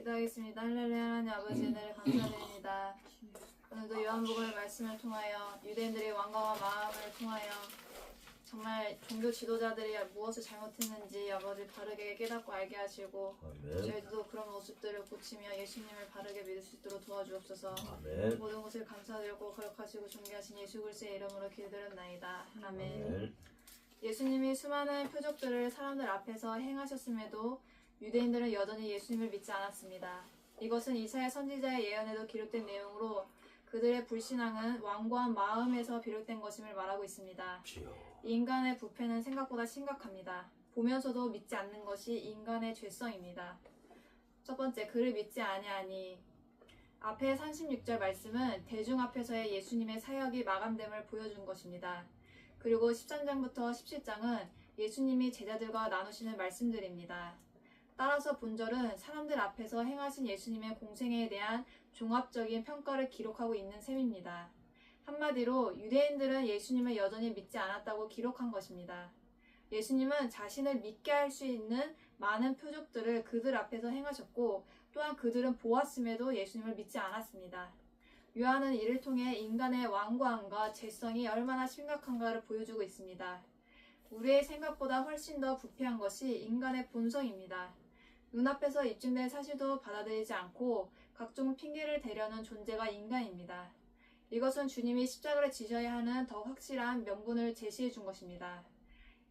기도하겠습니다. 할렐루야. 하나님 아버지 은혜를 감사드립니다. 오늘도 요한복음의 말씀을 통하여 유대인들의 완강한 마음을 통하여 정말 종교 지도자들이 무엇을 잘못했는지 아버지 바르게 깨닫고 알게 하시고 저희도 그런 모습들을 고치며 예수님을 바르게 믿을 수 있도록 도와주옵소서. 아멘. 모든 것을 감사드리고 거룩하시고 존귀하신 예수 그리스도의 이름으로 기도드렸나이다. 아멘. 예수님이 수많은 표적들을 사람들 앞에서 행하셨음에도 유대인들은 여전히 예수님을 믿지 않았습니다. 이것은 이사야 선지자의 예언에도 기록된 내용으로 그들의 불신앙은 완고한 마음에서 비롯된 것임을 말하고 있습니다. 인간의 부패는 생각보다 심각합니다. 보면서도 믿지 않는 것이 인간의 죄성입니다. 첫 번째, 그를 믿지 아니하니. 앞에 36절 말씀은 대중 앞에서의 예수님의 사역이 마감됨을 보여준 것입니다. 그리고 13장부터 17장은 예수님이 제자들과 나누시는 말씀들입니다. 따라서 본절은 사람들 앞에서 행하신 예수님의 공생애에 대한 종합적인 평가를 기록하고 있는 셈입니다. 한마디로 유대인들은 예수님을 여전히 믿지 않았다고 기록한 것입니다. 예수님은 자신을 믿게 할 수 있는 많은 표적들을 그들 앞에서 행하셨고 또한 그들은 보았음에도 예수님을 믿지 않았습니다. 요한은 이를 통해 인간의 완고함과 죄성이 얼마나 심각한가를 보여주고 있습니다. 우리의 생각보다 훨씬 더 부패한 것이 인간의 본성입니다. 눈앞에서 입증된 사실도 받아들이지 않고 각종 핑계를 대려는 존재가 인간입니다. 이것은 주님이 십자가를 지셔야 하는 더 확실한 명분을 제시해 준 것입니다.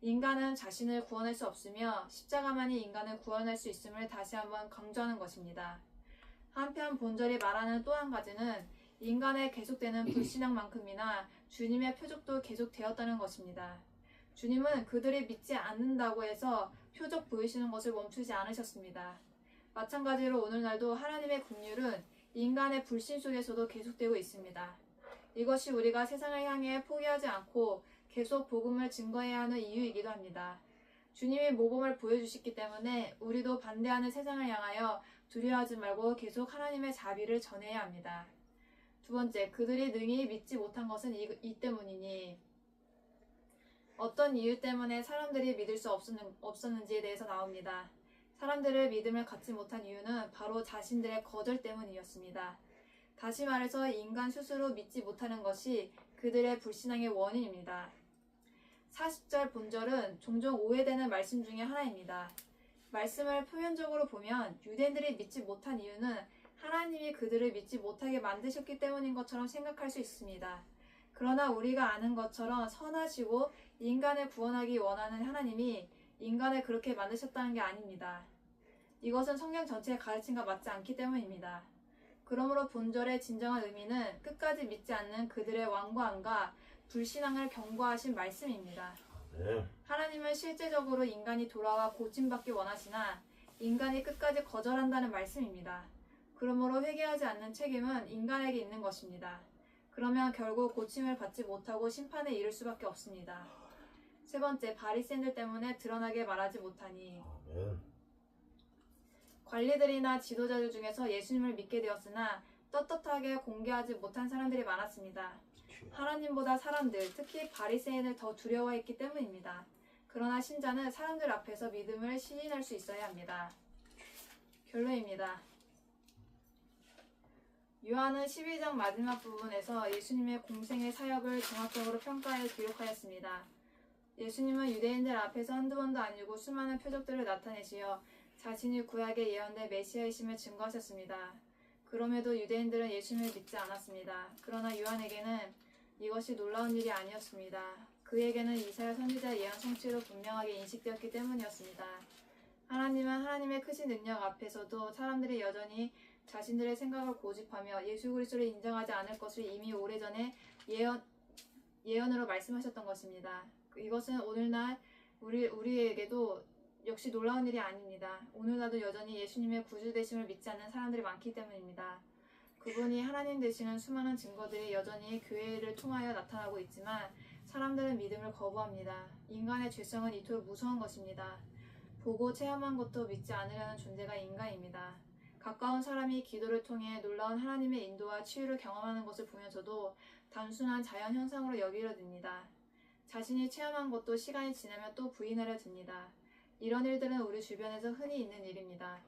인간은 자신을 구원할 수 없으며 십자가만이 인간을 구원할 수 있음을 다시 한번 강조하는 것입니다. 한편 본절이 말하는 또 한 가지는 인간의 계속되는 불신앙만큼이나 주님의 표적도 계속되었다는 것입니다. 주님은 그들이 믿지 않는다고 해서 표적 보이시는 것을 멈추지 않으셨습니다. 마찬가지로 오늘날도 하나님의 긍휼은 인간의 불신 속에서도 계속되고 있습니다. 이것이 우리가 세상을 향해 포기하지 않고 계속 복음을 증거해야 하는 이유이기도 합니다. 주님이 모범을 보여주셨기 때문에 우리도 반대하는 세상을 향하여 두려워하지 말고 계속 하나님의 자비를 전해야 합니다. 두 번째, 그들이 능히 믿지 못한 것은 이 때문이니. 어떤 이유 때문에 사람들이 믿을 수 없었는지에 대해서 나옵니다. 사람들을 믿음을 갖지 못한 이유는 바로 자신들의 거절 때문이었습니다. 다시 말해서 인간 스스로 믿지 못하는 것이 그들의 불신앙의 원인입니다. 40절 본절은 종종 오해되는 말씀 중에 하나입니다. 말씀을 표면적으로 보면 유대인들이 믿지 못한 이유는 하나님이 그들을 믿지 못하게 만드셨기 때문인 것처럼 생각할 수 있습니다. 그러나 우리가 아는 것처럼 선하시고 인간을 구원하기 원하는 하나님이 인간을 그렇게 만드셨다는 게 아닙니다. 이것은 성경 전체의 가르침과 맞지 않기 때문입니다. 그러므로 본절의 진정한 의미는 끝까지 믿지 않는 그들의 완고함과 불신앙을 경고하신 말씀입니다. 하나님은 실제적으로 인간이 돌아와 고침받기 원하시나 인간이 끝까지 거절한다는 말씀입니다. 그러므로 회개하지 않는 책임은 인간에게 있는 것입니다. 그러면 결국 고침을 받지 못하고 심판에 이를 수밖에 없습니다. 세 번째, 바리새인들 때문에 드러나게 말하지 못하니. 관리들이나 지도자들 중에서 예수님을 믿게 되었으나 떳떳하게 공개하지 못한 사람들이 많았습니다. 하나님보다 사람들, 특히 바리새인을 더 두려워했기 때문입니다. 그러나 신자는 사람들 앞에서 믿음을 시인할 수 있어야 합니다. 결론입니다. 요한은 12장 마지막 부분에서 예수님의 공생의 사역을 종합적으로 평가해 기록하였습니다. 예수님은 유대인들 앞에서 한두 번도 아니고 수많은 표적들을 나타내시어 자신이 구약에 예언된 메시아이심을 증거하셨습니다. 그럼에도 유대인들은 예수님을 믿지 않았습니다. 그러나 요한에게는 이것이 놀라운 일이 아니었습니다. 그에게는 이사야 선지자의 예언 성취로 분명하게 인식되었기 때문이었습니다. 하나님은 하나님의 크신 능력 앞에서도 사람들이 여전히 자신들의 생각을 고집하며 예수 그리스도를 인정하지 않을 것을 이미 오래전에 예언으로 말씀하셨던 것입니다. 이것은 오늘날 우리에게도 역시 놀라운 일이 아닙니다. 오늘날도 여전히 예수님의 구주 되심을 믿지 않는 사람들이 많기 때문입니다. 그분이 하나님 되시는 수많은 증거들이 여전히 교회를 통하여 나타나고 있지만 사람들은 믿음을 거부합니다. 인간의 죄성은 이토록 무서운 것입니다. 보고 체험한 것도 믿지 않으려는 존재가 인간입니다. 가까운 사람이 기도를 통해 놀라운 하나님의 인도와 치유를 경험하는 것을 보면서도 단순한 자연 현상으로 여기려 듭니다. 자신이 체험한 것도 시간이 지나면 또 부인하려 듭니다. 이런 일들은 우리 주변에서 흔히 있는 일입니다.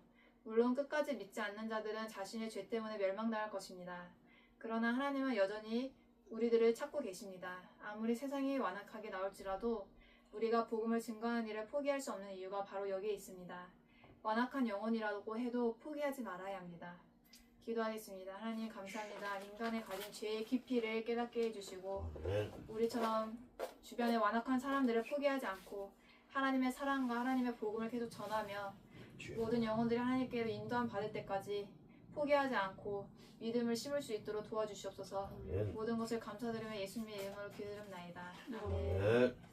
물론 끝까지 믿지 않는 자들은 자신의 죄 때문에 멸망당할 것입니다. 그러나 하나님은 여전히 우리들을 찾고 계십니다. 아무리 세상이 완악하게 나올지라도 우리가 복음을 증거하는 일을 포기할 수 없는 이유가 바로 여기에 있습니다. 완악한 영혼이라고 해도 포기하지 말아야 합니다. 기도하겠습니다. 하나님 감사합니다. 인간의 가진 죄의 깊이를 깨닫게 해주시고 우리처럼 주변에 완악한 사람들을 포기하지 않고 하나님의 사랑과 하나님의 복음을 계속 전하며 모든 영혼들이 하나님께로 인도함 받을 때까지 포기하지 않고 믿음을 심을 수 있도록 도와주시옵소서. 모든 것을 감사드리며 예수님의 이름으로 기도드립나이다. 아멘.